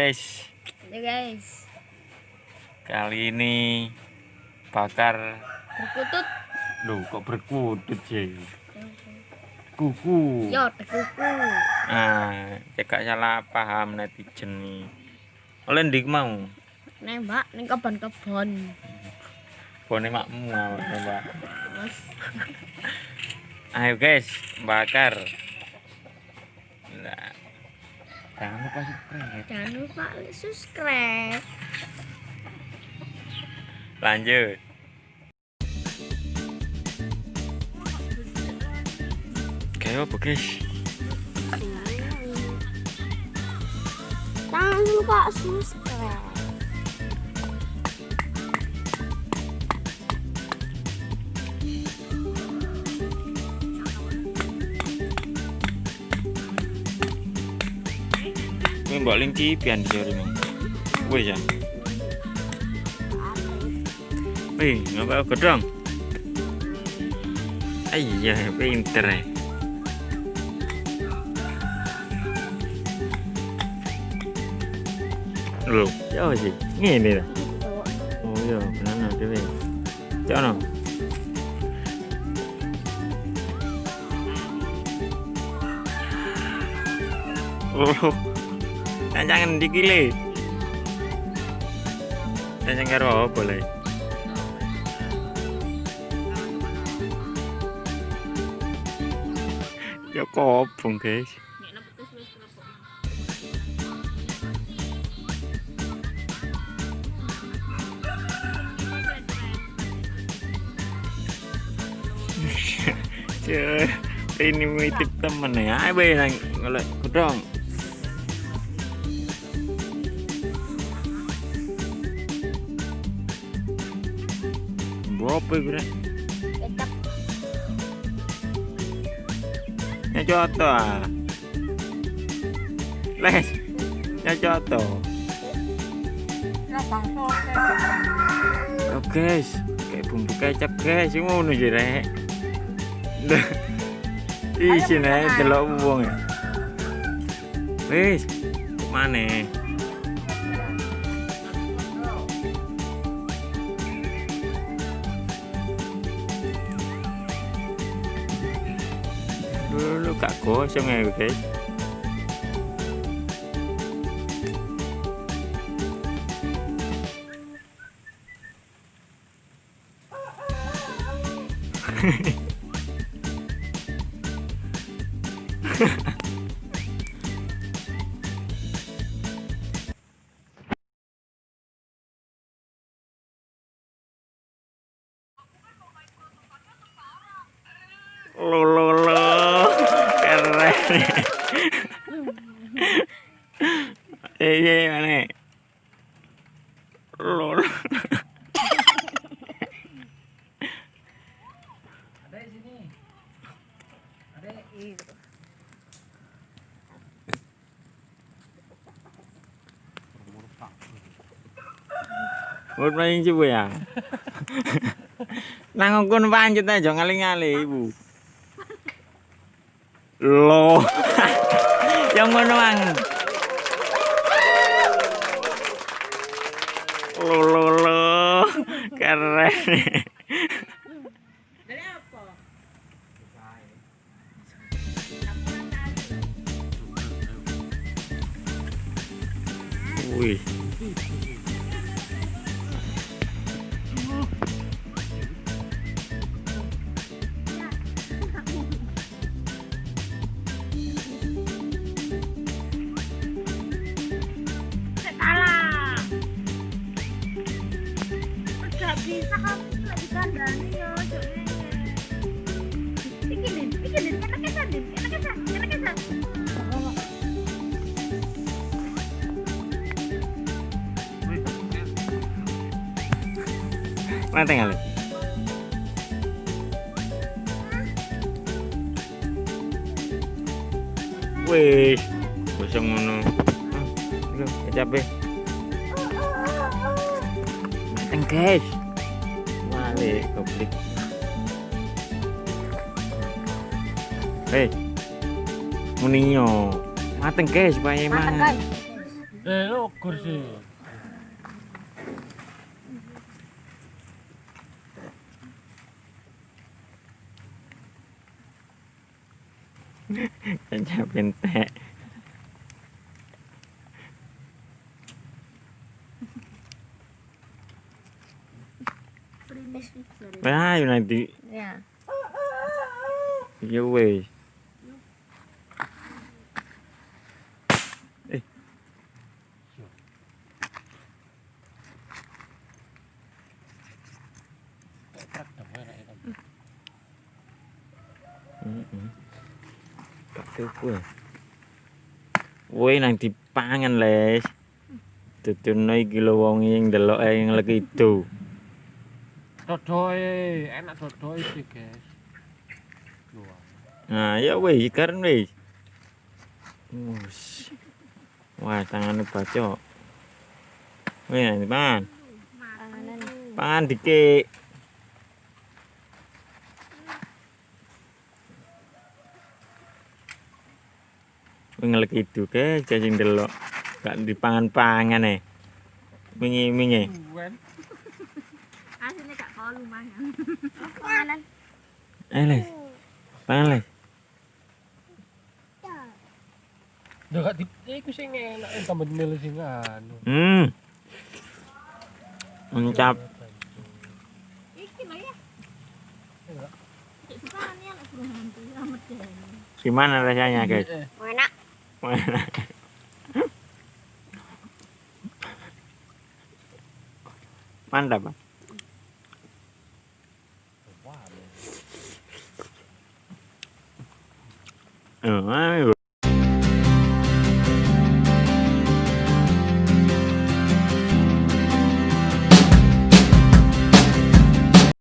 guys. Ya guys. Kali ini bakar Berkutut. Loh, kok berkutut sih? Kuku. Yo, tekukur. Nah, cekak salah paham netizen nih. Oleh ndik mau? Nembak ning kebon-kebon. Bone makmu nembak. Mas. Ayo guys, bakar. Nah. Jangan lupa subscribe. Lanjut. Kayak apa guys? Jangan lupa subscribe. Ini mbak lingki pian jari nih. Wih ya. Wih, ngapa gedong? Iya, pinter ya. Loh, ya sih. Ngene lah. Oh iya, benar dhewe. Jono. Oh. Jangan dikile. Jangan karo boleh. Ya kobong guys. Ini mitip temen ya. Ayo nang golek gedong. Apa bre? Kecap. Nyocoto ah. Les. Nyocoto. Oh guys, kayak bumbu kecap guys, ngono sih rek. Isine delok wong ya. Wis, mana? Dulu gak gosong ya guys. Lolo keren. Iya mana? Lolo. Ada di sini. Ada itu. Buat main coba ya. Nang ngkon pancet aja ngali-ngali ibu. Loh. Yang ngono mang. Lo. Keren. Dari apa? Wih. Bisa kamu nggak dikandani ya, bikin enak. Mana tinggal? Wih, kosong ngono. Kecap mateng guys. Wale goblok. Munio mateng guys, supaya Mateng mangan. guys. Ukur sih. Kaca pentek. Wah, yun nanti. Ya. Ya weh. Tekukur. Woi nang dipangan les. Duduno iki lho wong ing ndelok yang lagi itu. Dodoe, enak dodoe sih, guys. Nah, ya weh, ikan weh. Wush. Wah, tangannya bacok. Weh, nanti pangan. Pangan dikit. Ngelek itu ke cacing delok gak dipangan-pangan mingi-mingi Aslinya gak kau lumayan. Panganan. les pangan les Udah gak iku sing enak tambah nil sing anu. mencap Iki lho ya. Cek pangan ya lek burung hantu amat deh. gimana rasanya guys? Enak. Mantap Bang. Oh,